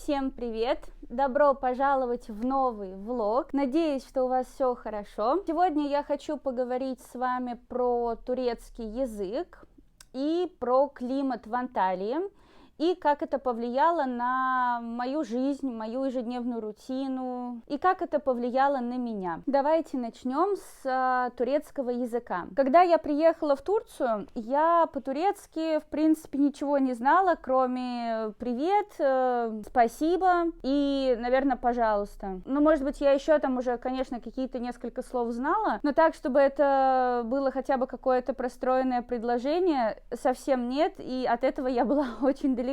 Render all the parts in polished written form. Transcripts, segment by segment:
Всем привет! Добро пожаловать в новый влог. Надеюсь, что у вас все хорошо. Сегодня я хочу поговорить с вами про турецкий язык и про климат в Анталии, и как это повлияло на мою жизнь, мою ежедневную рутину, и как это повлияло на меня. Давайте начнем с турецкого языка. Когда я приехала в Турцию, я по-турецки, в принципе, ничего не знала, кроме «привет», «спасибо» и, наверное, «пожалуйста». Ну, может быть, я еще там уже, конечно, какие-то несколько слов знала, но так, чтобы это было хотя бы какое-то простроенное предложение, совсем нет, и от этого я была очень далека.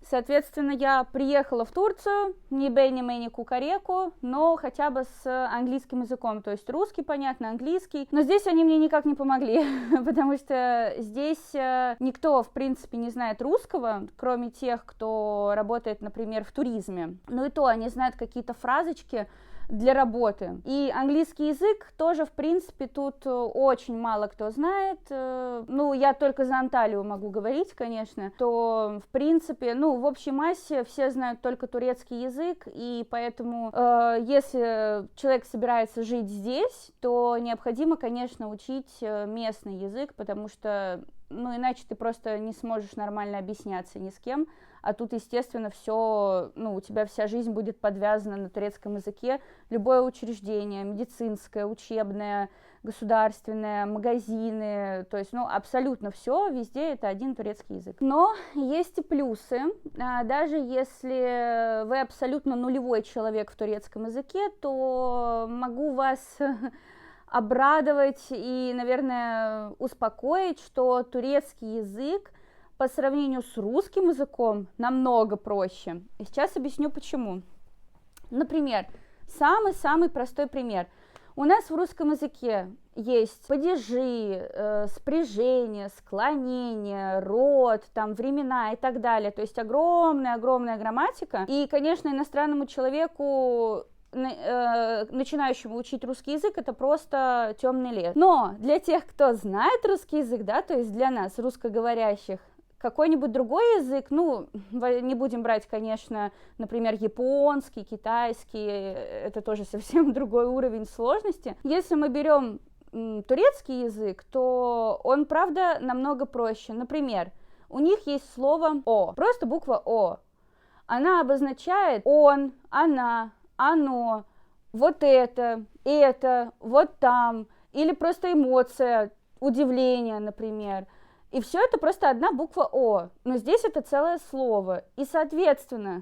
Соответственно, я приехала в Турцию, не бэни мэни кукареку, но хотя бы с английским языком, то есть русский, понятно, английский, но здесь они мне никак не помогли, потому что здесь никто, в принципе, не знает русского, кроме тех, кто работает, например, в туризме, ну и то они знают какие-то фразочки для работы. И английский язык тоже, в принципе, тут очень мало кто знает. Ну, я только за Анталию могу говорить, конечно, то, в принципе, ну, в общей массе все знают только турецкий язык, и поэтому, если человек собирается жить здесь, то необходимо, конечно, учить местный язык, потому что, ну, иначе ты просто не сможешь нормально объясняться ни с кем, а тут, естественно, все, ну, у тебя вся жизнь будет подвязана на турецком языке, любое учреждение, медицинское, учебное, государственное, магазины, то есть, ну, абсолютно все, везде это один турецкий язык. Но есть и плюсы, даже если вы абсолютно нулевой человек в турецком языке, то могу вас обрадовать и, наверное, успокоить, что турецкий язык по сравнению с русским языком намного проще. И сейчас объясню почему. Например, самый-самый простой пример. У нас в русском языке есть падежи, спряжения, склонения, род, там, времена и так далее. То есть огромная грамматика. И, конечно, иностранному человеку, начинающему учить русский язык, это просто темный лес. Но для тех, кто знает русский язык, да, то есть для нас, русскоговорящих, какой-нибудь другой язык, ну, не будем брать, конечно, например, японский, китайский, это тоже совсем другой уровень сложности. Если мы берем турецкий язык, то он, правда, намного проще. Например, у них есть слово «о», просто буква «о». Она обозначает он, она, оно, вот это, вот там, или просто эмоция, удивление, например. И все это просто одна буква «о», но здесь это целое слово. И, соответственно,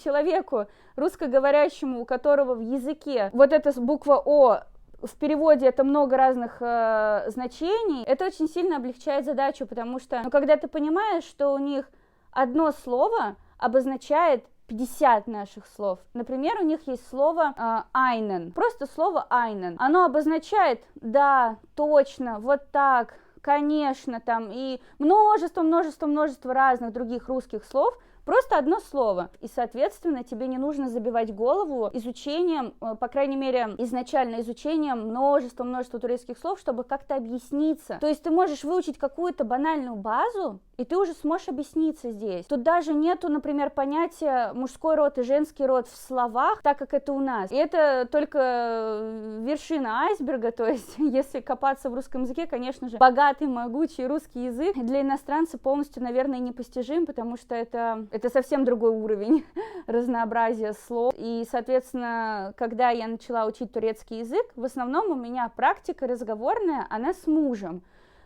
человеку, русскоговорящему, у которого в языке вот эта буква «о», в переводе это много разных значений, это очень сильно облегчает задачу, потому что, ну, когда ты понимаешь, что у них одно слово обозначает 50 наших слов. Например, у них есть слово «айнен», просто слово «айнен». Оно обозначает «да», «точно», «вот так», конечно, там и множество разных других русских слов, просто одно слово. И, соответственно, тебе не нужно забивать голову изучением, по крайней мере, изначально изучением множества турецких слов, чтобы как-то объясниться. То есть ты можешь выучить какую-то банальную базу, и ты уже сможешь объясниться здесь. Тут даже нету, например, понятия мужской род и женский род в словах, так как это у нас. И это только вершина айсберга, то есть если копаться в русском языке, конечно же, богатый, могучий русский язык для иностранца полностью, наверное, непостижим, потому что это совсем другой уровень разнообразия слов. И, соответственно, когда я начала учить турецкий язык, в основном у меня практика разговорная, она с мужем.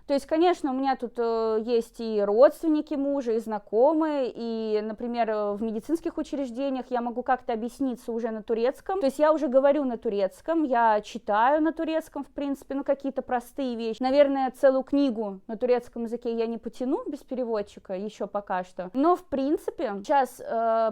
То есть, конечно, у меня тут есть и родственники мужа, и знакомые, и, например, в медицинских учреждениях я могу как-то объясниться уже на турецком. То есть я уже говорю на турецком, я читаю на турецком, в принципе, ну, какие-то простые вещи. Наверное, целую книгу на турецком языке я не потяну без переводчика еще пока что. Но, в принципе, сейчас,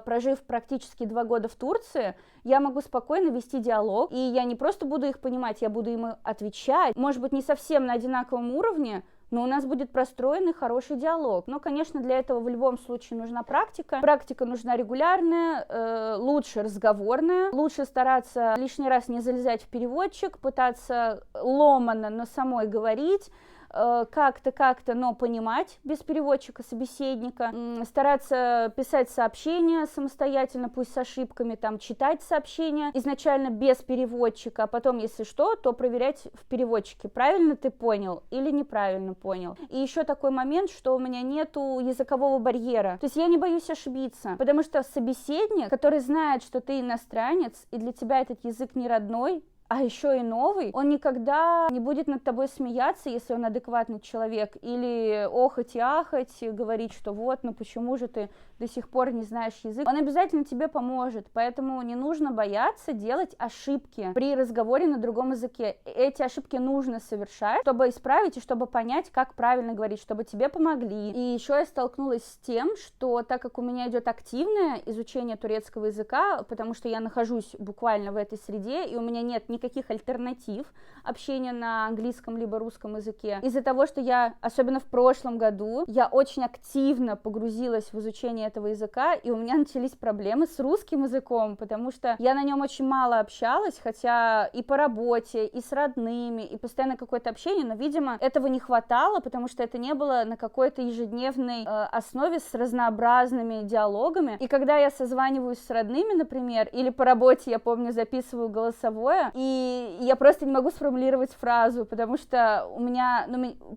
прожив практически 2 года в Турции, я могу спокойно вести диалог, и я не просто буду их понимать, я буду им отвечать, может быть, не совсем на одинаковом уровне, но у нас будет простроенный хороший диалог. Но, конечно, для этого в любом случае нужна практика. Практика нужна регулярная, лучше разговорная, лучше стараться лишний раз не залезать в переводчик, пытаться ломанно, но самой говорить, как-то, но понимать без переводчика, собеседника, стараться писать сообщения самостоятельно, пусть с ошибками, там, читать сообщения изначально без переводчика, а потом, если что, то проверять в переводчике, правильно ты понял или неправильно понял. И еще такой момент, что у меня нету языкового барьера, то есть я не боюсь ошибиться, потому что собеседник, который знает, что ты иностранец, и для тебя этот язык не родной, а еще и новый, он никогда не будет над тобой смеяться, если он адекватный человек, или охать и ахать, говорить, что вот, ну почему же ты до сих пор не знаешь язык. Он обязательно тебе поможет, поэтому не нужно бояться делать ошибки при разговоре на другом языке. Эти ошибки нужно совершать, чтобы исправить и чтобы понять, как правильно говорить, чтобы тебе помогли. И еще я столкнулась с тем, что так как у меня идет активное изучение турецкого языка, потому что я нахожусь буквально в этой среде, и у меня нет никаких альтернатив общения на английском либо русском языке. Из-за того, что я, особенно в прошлом году, я очень активно погрузилась в изучение этого языка, и у меня начались проблемы с русским языком, потому что я на нем очень мало общалась, хотя и по работе, и с родными, и постоянно какое-то общение, но, видимо, этого не хватало, потому что это не было на какой-то ежедневной основе с разнообразными диалогами. И когда я созваниваюсь с родными, например, или по работе, я помню, записываю голосовое, и я просто не могу сформулировать фразу, потому что у меня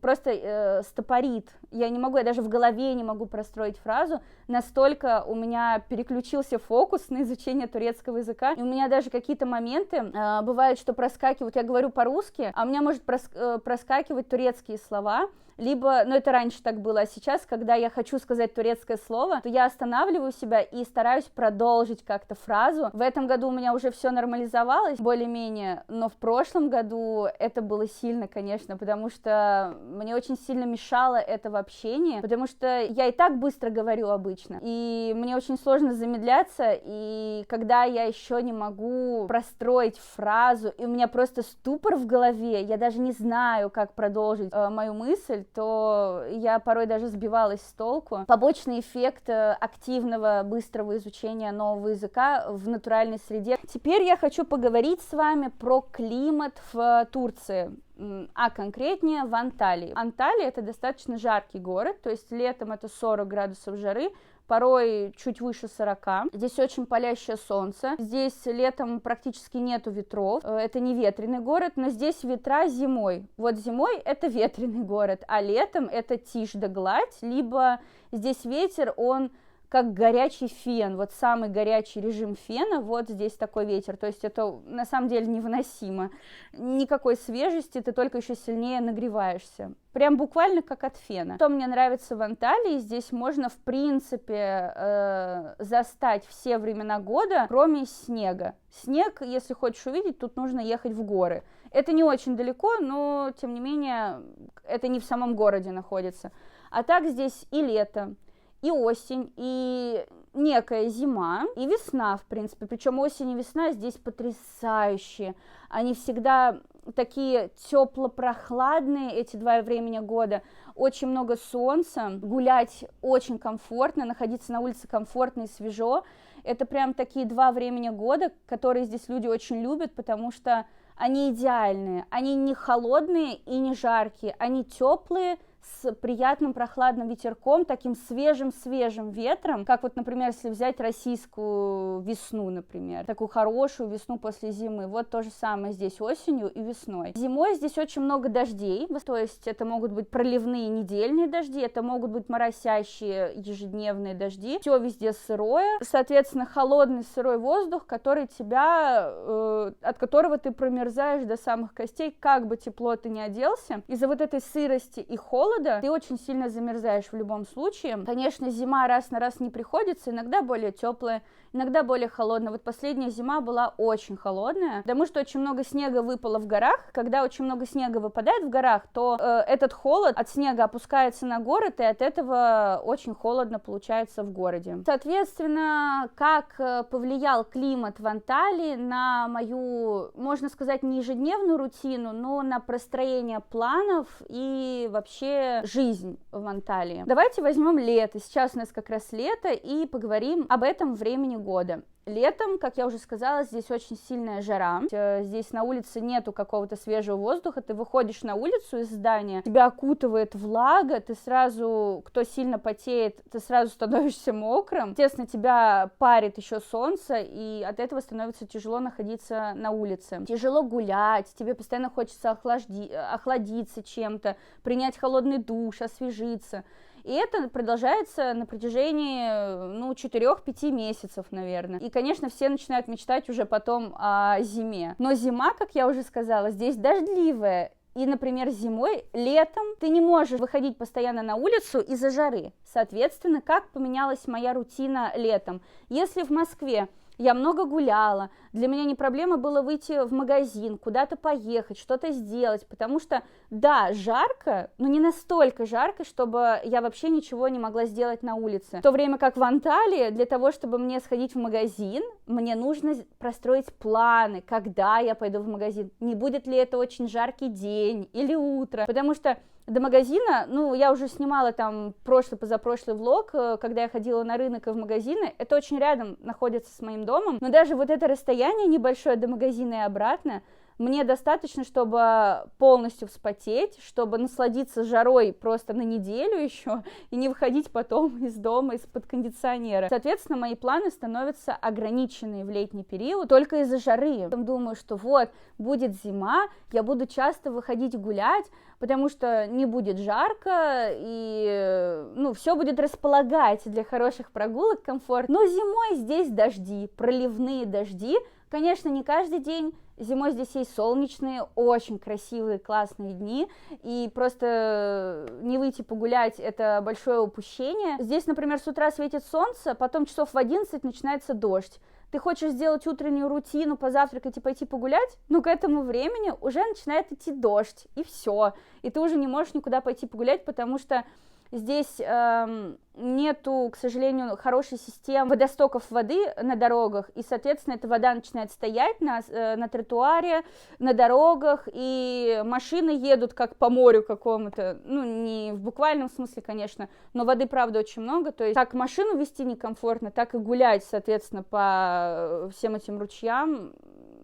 просто стопорит. Я не могу, я даже в голове не могу простроить фразу, настолько у меня переключился фокус на изучение турецкого языка, и у меня даже какие-то моменты бывают, что проскакивают, я говорю по-русски, а у меня может проскакивать турецкие слова, либо, ну это раньше так было, а сейчас, когда я хочу сказать турецкое слово, то я останавливаю себя и стараюсь продолжить как-то фразу. В этом году у меня уже все нормализовалось, более-менее, но в прошлом году это было сильно, конечно, потому что мне очень сильно мешало это в общении, потому что я и так быстро говорю обычно, и мне очень сложно замедляться, и когда я еще не могу простроить фразу, и у меня просто ступор в голове, я даже не знаю, как продолжить мою мысль, то я порой даже сбивалась с толку. Побочный эффект активного, быстрого изучения нового языка в натуральной среде. Теперь я хочу поговорить с вами про климат в Турции, а конкретнее в Анталии. Анталия — это достаточно жаркий город, то есть летом это 40 градусов жары, порой чуть выше 40. Здесь очень палящее солнце. Здесь летом практически нету ветров. Это не ветреный город, но здесь ветра зимой. Вот зимой это ветреный город, а летом это тишь да гладь, либо здесь ветер, он как горячий фен, вот самый горячий режим фена, вот здесь такой ветер, то есть это на самом деле невыносимо, никакой свежести, ты только еще сильнее нагреваешься, прям буквально как от фена. Что мне нравится в Анталии, здесь можно в принципе застать все времена года, кроме снега. Снег, если хочешь увидеть, тут нужно ехать в горы. Это не очень далеко, но тем не менее это не в самом городе находится. А так здесь и лето, и осень, и некая зима, и весна, в принципе. Причем осень и весна здесь потрясающие. Они всегда такие тепло-прохладные, эти два времени года. Очень много солнца, гулять очень комфортно, находиться на улице комфортно и свежо. Это прям такие два времени года, которые здесь люди очень любят, потому что они идеальные. Они не холодные и не жаркие, они теплые, с приятным прохладным ветерком, таким свежим-свежим ветром, как вот, например, если взять российскую весну, например, такую хорошую весну после зимы, вот то же самое здесь осенью и весной. Зимой здесь очень много дождей, то есть это могут быть проливные недельные дожди, это могут быть моросящие ежедневные дожди, все везде сырое, соответственно, холодный сырой воздух, который тебя, от которого ты промерзаешь до самых костей, как бы тепло ты ни оделся, из-за вот этой сырости и холода ты очень сильно замерзаешь в любом случае. Конечно, зима раз на раз не приходится, иногда более теплая, иногда более холодная. Вот последняя зима была очень холодная, потому что очень много снега выпало в горах. Когда очень много снега выпадает в горах, то этот холод от снега опускается на город, и от этого очень холодно получается в городе. Соответственно, как повлиял климат в Анталии на мою, можно сказать, не ежедневную рутину, но на простроение планов и вообще жизнь в Анталии. Давайте возьмем лето. Сейчас у нас как раз лето, и поговорим об этом времени года. Летом, как я уже сказала, здесь очень сильная жара, здесь на улице нету какого-то свежего воздуха, ты выходишь на улицу из здания, тебя окутывает влага, ты сразу, кто сильно потеет, ты сразу становишься мокрым, естественно, тебя парит еще солнце, и от этого становится тяжело находиться на улице, тяжело гулять, тебе постоянно хочется охладиться чем-то, принять холодный душ, освежиться. И это продолжается на протяжении, 4-5 месяцев, наверное. И, конечно, все начинают мечтать уже потом о зиме. Но зима, как я уже сказала, здесь дождливая. И, например, зимой, летом ты не можешь выходить постоянно на улицу из-за жары. Соответственно, как поменялась моя рутина летом? Если в Москве я много гуляла, для меня не проблема было выйти в магазин, куда-то поехать, что-то сделать, потому что, да, жарко, но не настолько жарко, чтобы я вообще ничего не могла сделать на улице. В то время как в Анталии, для того, чтобы мне сходить в магазин, мне нужно простроить планы, когда я пойду в магазин, не будет ли это очень жаркий день или утро, потому что до магазина, я уже снимала там позапрошлый влог, когда я ходила на рынок и в магазины, это очень рядом находится с моим домом, но даже вот это расстояние небольшое до магазина и обратно, мне достаточно, чтобы полностью вспотеть, чтобы насладиться жарой просто на неделю еще и не выходить потом из дома из-под кондиционера. Соответственно, мои планы становятся ограниченные в летний период только из-за жары. Потом думаю, что вот, будет зима, я буду часто выходить гулять, потому что не будет жарко, и, все будет располагать для хороших прогулок, комфорт. Но зимой здесь дожди, проливные дожди, конечно, не каждый день. Зимой здесь есть солнечные, очень красивые, классные дни, и просто не выйти погулять – это большое упущение. Здесь, например, с утра светит солнце, потом часов в 11 начинается дождь. Ты хочешь сделать утреннюю рутину, позавтракать и пойти погулять, но к этому времени уже начинает идти дождь, и все. И ты уже не можешь никуда пойти погулять, потому что здесь нету, к сожалению, хорошей системы водостоков воды на дорогах, и, соответственно, эта вода начинает стоять на тротуаре, на дорогах, и машины едут как по морю какому-то, не в буквальном смысле, конечно, но воды, правда, очень много, то есть как машину вести некомфортно, так и гулять, соответственно, по всем этим ручьям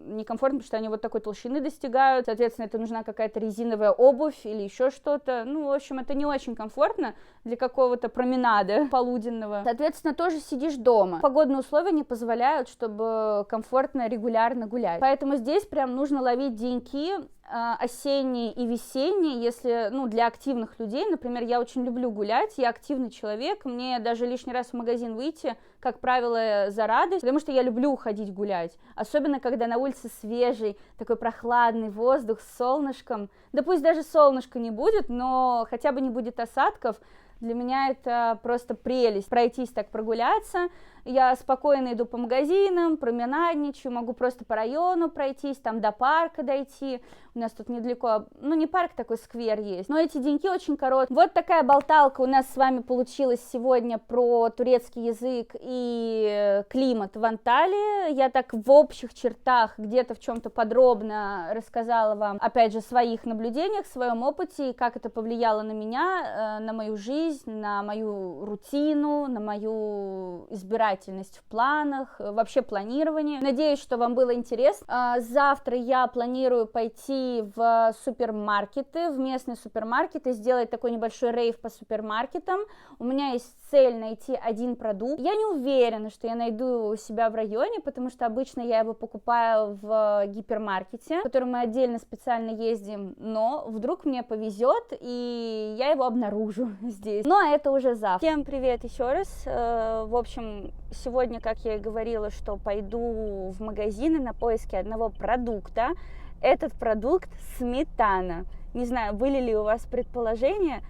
некомфортно, потому что они вот такой толщины достигают, соответственно, это нужна какая-то резиновая обувь или еще что-то, в общем, это не очень комфортно для какого-то променада полуденного, соответственно, тоже сидишь дома, погодные условия не позволяют, чтобы комфортно, регулярно гулять, поэтому здесь прям нужно ловить деньки осенние и весенние, если, для активных людей, например, я очень люблю гулять, я активный человек, мне даже лишний раз в магазин выйти, как правило, за радость, потому что я люблю уходить гулять, особенно когда на улице свежий, такой прохладный воздух с солнышком, да пусть даже солнышка не будет, но хотя бы не будет осадков, для меня это просто прелесть, пройтись так, прогуляться. Я спокойно иду по магазинам, променадничаю, могу просто по району пройтись, там до парка дойти. У нас тут недалеко, не парк, такой сквер есть, но эти деньки очень короткие. Вот такая болталка у нас с вами получилась сегодня про турецкий язык и климат в Анталии. Я так в общих чертах, где-то в чем-то подробно рассказала вам, опять же, о своих наблюдениях, своем опыте, и как это повлияло на меня, на мою жизнь, на мою рутину, на мою избирательность в планах, вообще планирование. Надеюсь, что вам было интересно. Завтра я планирую пойти в супермаркеты, в местные супермаркеты, сделать такой небольшой рейв по супермаркетам. У меня есть цель найти один продукт. Я не уверена, что я найду у себя в районе, потому что обычно я его покупаю в гипермаркете, в который мы отдельно специально ездим, но вдруг мне повезет, и я его обнаружу здесь. Но это уже завтра. Всем привет еще раз. В общем, сегодня, как я и говорила, что пойду в магазины на поиски одного продукта. Этот продукт – сметана. Не знаю, были ли у вас предположения.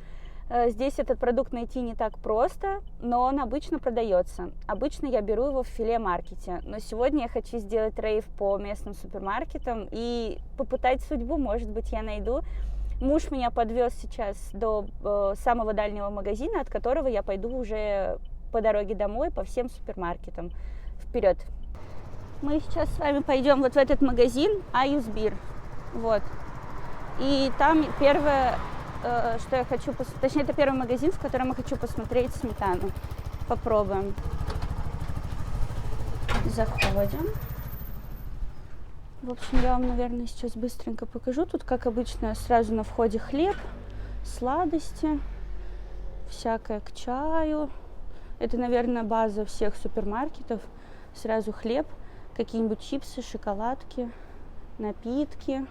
Здесь этот продукт найти не так просто, но он обычно продается. Обычно я беру его в филе-маркете, но сегодня я хочу сделать рейв по местным супермаркетам и попытать судьбу, может быть, я найду. Муж меня подвез сейчас до самого дальнего магазина, от которого я пойду уже по дороге домой по всем супермаркетам. Вперед! Мы сейчас с вами пойдем вот в этот магазин Аюсбир, вот, и там первое, что я хочу, точнее, это первый магазин, в котором я хочу посмотреть сметану, попробуем. Заходим. В общем, я вам, наверное, сейчас быстренько покажу. Тут, как обычно, сразу на входе хлеб, сладости, всякое к чаю. Это, наверное, база всех супермаркетов. Сразу хлеб, какие-нибудь чипсы, шоколадки, напитки.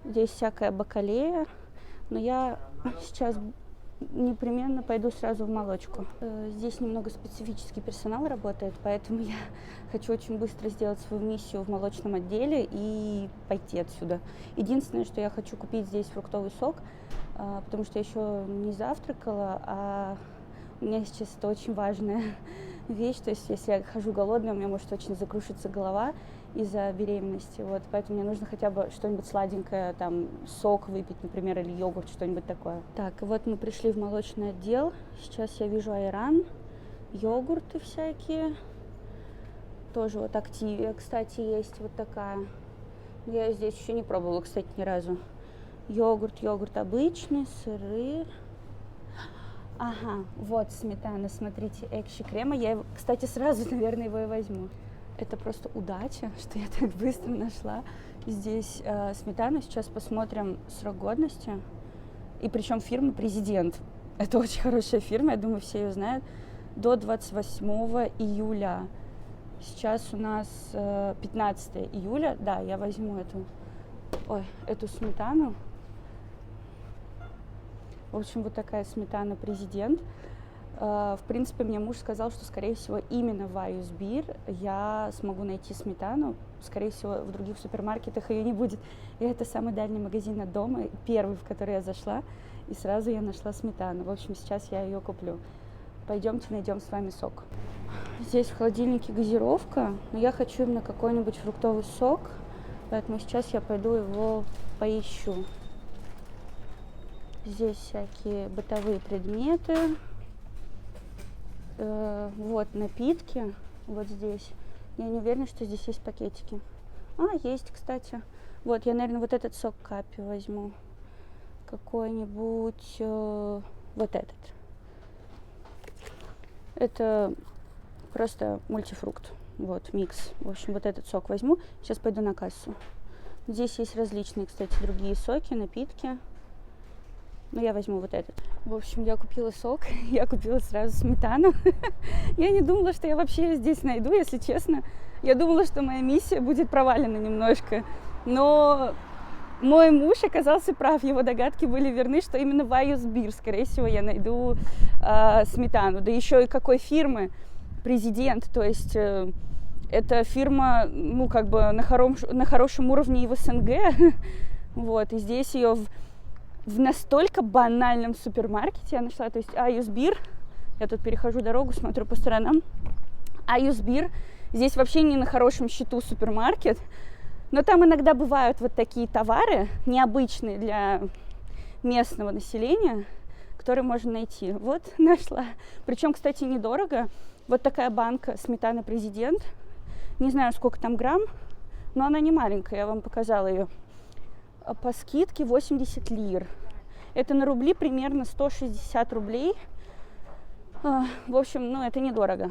Здесь всякая бакалея. Но я сейчас непременно пойду сразу в молочку. Здесь немного специфический персонал работает, поэтому я хочу очень быстро сделать свою миссию в молочном отделе и пойти отсюда. Единственное, что я хочу купить здесь фруктовый сок, потому что я еще не завтракала, а у меня сейчас это очень важная вещь. То есть если я хожу голодная, у меня может очень закружиться голова из-за беременности, вот, поэтому мне нужно хотя бы что-нибудь сладенькое, там, сок выпить, например, или йогурт, что-нибудь такое. Так, вот мы пришли в молочный отдел, сейчас я вижу айран, йогурты всякие, тоже вот активия, кстати, есть вот такая, я здесь еще не пробовала, кстати, ни разу. Йогурт обычный, сыры. Ага, вот сметана, смотрите, экши крема, я, кстати, сразу, наверное, его и возьму. Это просто удача, что я так быстро нашла здесь сметану. Сейчас посмотрим срок годности. И причем фирма «Президент». Это очень хорошая фирма, я думаю, все ее знают. До 28 июля. Сейчас у нас 15 июля. Да, я возьму эту сметану. В общем, вот такая сметана «Президент». В принципе, мне муж сказал, что, скорее всего, именно в Айюсбир я смогу найти сметану. Скорее всего, в других супермаркетах ее не будет. И это самый дальний магазин от дома, первый, в который я зашла. И сразу я нашла сметану. В общем, сейчас я ее куплю. Пойдемте найдем с вами сок. Здесь в холодильнике газировка, но я хочу именно какой-нибудь фруктовый сок. Поэтому сейчас я пойду его поищу. Здесь всякие бытовые предметы. Вот напитки, вот здесь. Я не уверена, что здесь есть пакетики. Есть, кстати. Вот, я, наверное, вот этот сок Капи возьму. Какой-нибудь, вот этот. Это просто мультифрукт. Вот, микс. В общем, вот этот сок возьму. Сейчас пойду на кассу. Здесь есть различные, кстати, другие соки, напитки. Но я возьму вот этот. В общем, я купила сок, я купила сразу сметану. Я не думала, что я вообще здесь найду, если честно. Я думала, что моя миссия будет провалена немножко. Но мой муж оказался прав, его догадки были верны, что именно в Айюсбир, скорее всего, я найду сметану. Да еще и какой фирмы? «Президент», то есть это фирма, ну, как бы на хорошем уровне и в СНГ. Вот, и здесь ее в настолько банальном супермаркете я нашла, то есть Айюсбир, я тут перехожу дорогу, смотрю по сторонам, Айюсбир, здесь вообще не на хорошем счету супермаркет, но там иногда бывают вот такие товары, необычные для местного населения, которые можно найти. Вот нашла, причем, кстати, недорого, вот такая банка сметаны «Президент», не знаю, сколько там грамм, но она не маленькая, я вам показала ее. По скидке 80 лир. Это на рубли примерно 160 рублей. В общем, ну это недорого.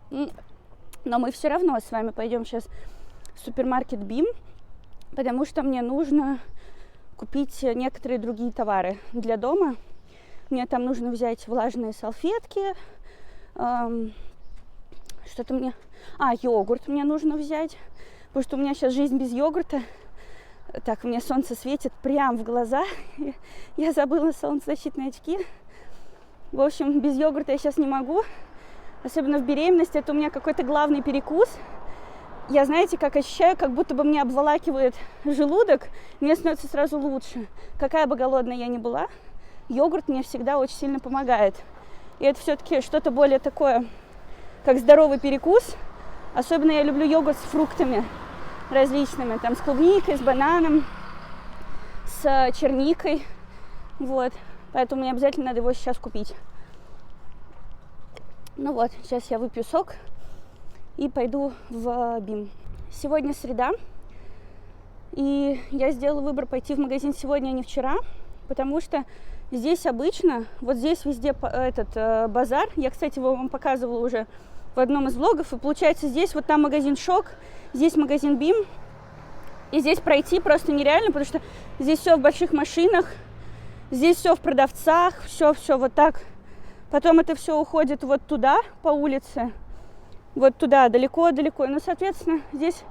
Но мы все равно с вами пойдем сейчас в супермаркет Бим, потому что мне нужно купить некоторые другие товары для дома. Мне там нужно взять влажные салфетки. Что-то мне... йогурт мне нужно взять. Потому что у меня сейчас жизнь без йогурта. Так, мне солнце светит прям в глаза. Я забыла солнцезащитные очки. В общем, без йогурта я сейчас не могу. Особенно в беременности. Это у меня какой-то главный перекус. Я, знаете, как ощущаю, как будто бы мне обволакивает желудок. Мне становится сразу лучше. Какая бы голодная я ни была, йогурт мне всегда очень сильно помогает. И это все-таки что-то более такое, как здоровый перекус. Особенно я люблю йогурт с фруктами различными, там с клубникой, с бананом, с черникой, вот, поэтому мне обязательно надо его сейчас купить. Ну вот, сейчас я выпью сок и пойду в Бим. Сегодня среда, и я сделала выбор пойти в магазин сегодня, а не вчера, потому что Здесь обычно, вот здесь везде этот базар. Я, кстати, его вам показывала уже в одном из влогов. И получается, здесь вот там магазин Шок, здесь магазин Бим. И здесь пройти просто нереально, потому что здесь все в больших машинах, здесь все в продавцах, все вот так. Потом это все уходит вот туда, по улице, вот туда, далеко-далеко. Ну, соответственно, здесь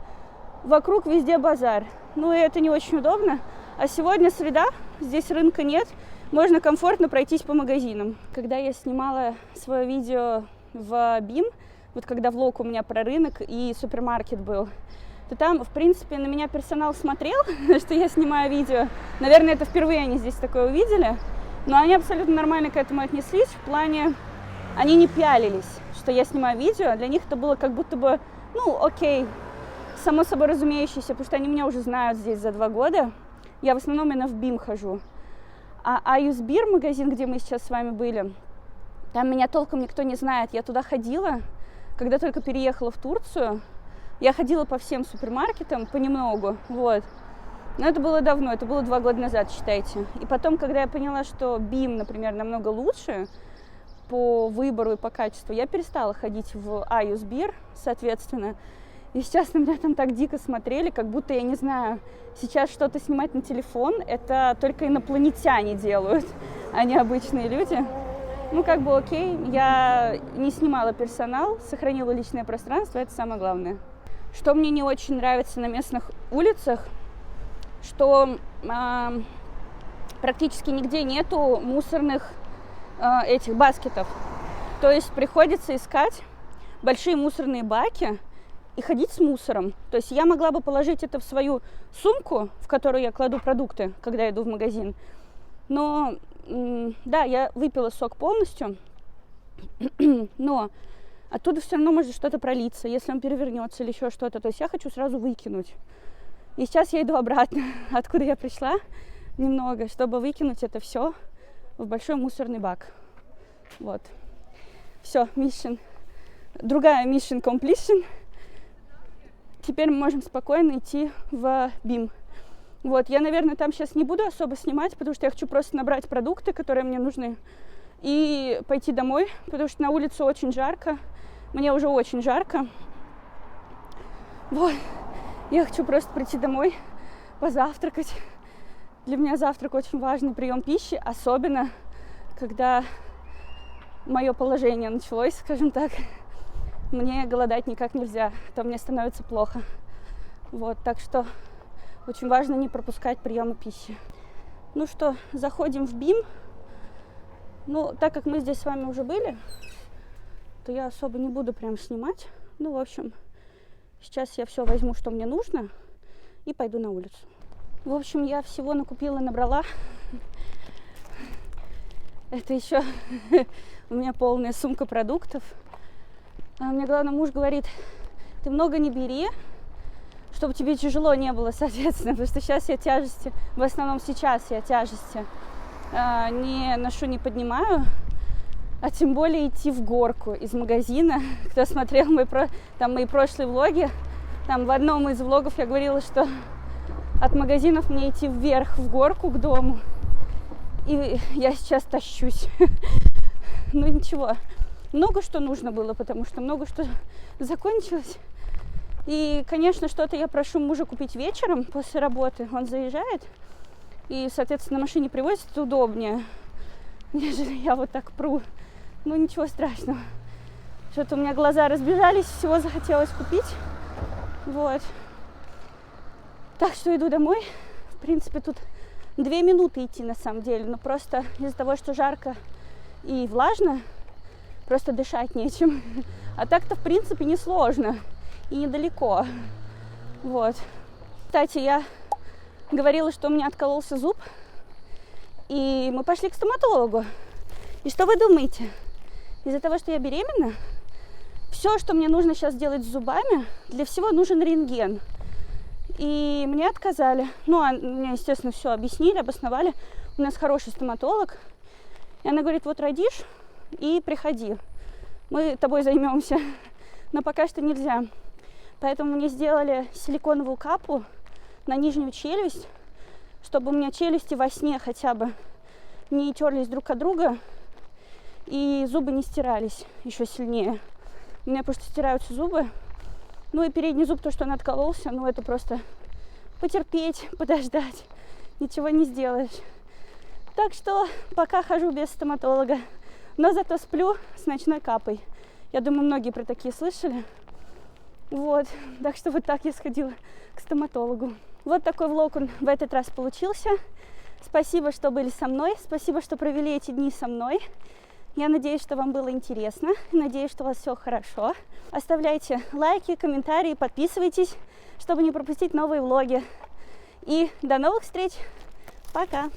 вокруг везде базар. Ну, и это не очень удобно. А сегодня среда, здесь рынка нет. Можно комфортно пройтись по магазинам. Когда я снимала свое видео в БИМ, вот когда влог у меня про рынок и супермаркет был, то там, в принципе, на меня персонал смотрел, что я снимаю видео. Наверное, это впервые они здесь такое увидели. Но они абсолютно нормально к этому отнеслись. В плане, они не пялились, что я снимаю видео. Для них это было как будто бы, ну, окей, само собой разумеющееся, потому что они меня уже знают здесь за 2 года. Я в основном именно в БИМ хожу. А Аюсбир, магазин, где мы сейчас с вами были, там меня толком никто не знает. Я туда ходила, когда только переехала в Турцию. Я ходила по всем супермаркетам понемногу, вот. Но это было давно, это было 2 года назад, считайте. И потом, когда я поняла, что БИМ, например, намного лучше по выбору и по качеству, я перестала ходить в Аюсбир, соответственно. И сейчас на меня там так дико смотрели, как будто, я не знаю, сейчас что-то снимать на телефон, это только инопланетяне делают, а не обычные люди. Ну, как бы окей, я не снимала персонал, сохранила личное пространство, это самое главное. Что мне не очень нравится на местных улицах, что практически нигде нету мусорных этих баскетов. То есть приходится искать большие мусорные баки и ходить с мусором. То есть я могла бы положить это в свою сумку, в которую я кладу продукты, когда иду в магазин. Но, да, я выпила сок полностью, но оттуда все равно может что-то пролиться, если он перевернется или еще что-то. То есть я хочу сразу выкинуть. И сейчас я иду обратно, откуда я пришла, немного, чтобы выкинуть это все в большой мусорный бак. Вот. Все, mission. Другая mission completion. Теперь мы можем спокойно идти в БИМ. Вот, я, наверное, там сейчас не буду особо снимать, потому что я хочу просто набрать продукты, которые мне нужны, и пойти домой, потому что на улице очень жарко. Мне уже очень жарко. Вот. Я хочу просто прийти домой, позавтракать. Для меня завтрак очень важный прием пищи, особенно когда мое положение началось, скажем так. Мне голодать никак нельзя, то мне становится плохо. Вот, так что очень важно не пропускать приемы пищи. Ну что, заходим в БИМ. Ну, так как мы здесь с вами уже были, то я особо не буду прям снимать. Ну, в общем, сейчас я все возьму, что мне нужно, и пойду на улицу. В общем, я всего накупила, набрала. Это еще у меня полная сумка продуктов. А мне, главное, муж говорит, ты много не бери, чтобы тебе тяжело не было, соответственно, потому что сейчас я тяжести, в основном сейчас я тяжести не ношу, не поднимаю, а тем более идти в горку из магазина. Кто смотрел мои прошлые влоги, там в одном из влогов я говорила, что от магазинов мне идти вверх в горку к дому, и я сейчас тащусь. Ну ничего. Много что нужно было, потому что много что закончилось. И, конечно, что-то я прошу мужа купить вечером после работы. Он заезжает и, соответственно, на машине привозит. Это удобнее, нежели я вот так пру. Ну, ничего страшного. Что-то у меня глаза разбежались, всего захотелось купить. Вот. Так что иду домой. В принципе, тут 2 минуты идти на самом деле. Но просто из-за того, что жарко и влажно, просто дышать нечем. А так-то, в принципе, несложно и недалеко. Вот. Кстати, я говорила, что у меня откололся зуб. И мы пошли к стоматологу. И что вы думаете? Из-за того, что я беременна, все, что мне нужно сейчас делать с зубами, для всего нужен рентген. И мне отказали. Ну, мне, естественно, все объяснили, обосновали. У нас хороший стоматолог. И она говорит, вот родишь, и приходи, мы тобой займемся, но пока что нельзя. Поэтому мне сделали силиконовую капу на нижнюю челюсть, чтобы у меня челюсти во сне хотя бы не терлись друг от друга, и зубы не стирались еще сильнее. У меня просто стираются зубы. Ну и передний зуб, то, что он откололся, ну это просто потерпеть, подождать. Ничего не сделаешь. Так что пока хожу без стоматолога, но зато сплю с ночной капой. Я думаю, многие про такие слышали. Вот, так что вот так я сходила к стоматологу. Вот такой влог он в этот раз получился. Спасибо, что были со мной, спасибо, что провели эти дни со мной. Я надеюсь, что вам было интересно, надеюсь, что у вас все хорошо. Оставляйте лайки, комментарии, подписывайтесь, чтобы не пропустить новые влоги. И до новых встреч! Пока!